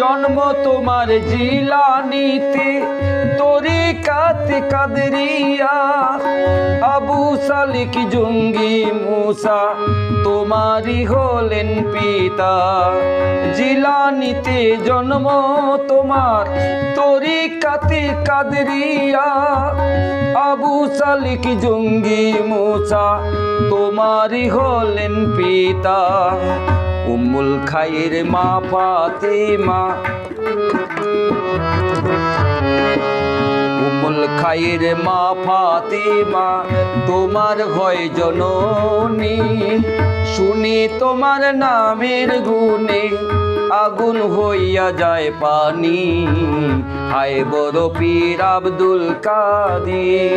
জন্ম তোমার জিলানিতে তরিকাত কাদরিয়া আবু সালিক জঙ্গি মুসা তোমারই হলেন পিতা জিলানিতে জন্ম তোমার তরিকাতে কাদরিয়া আবু সালিক জঙ্গি মুসা তোমারই হলেন পিতা উম্মুল খায়ের মা ফাতেমা উম্মুল খায়ের মা ফাতেমা তোমার হয় জননী শুনি তোমার নামের গুণে আগুন হইয়া যায় পানি হায় বড় পীর আব্দুল কাদের।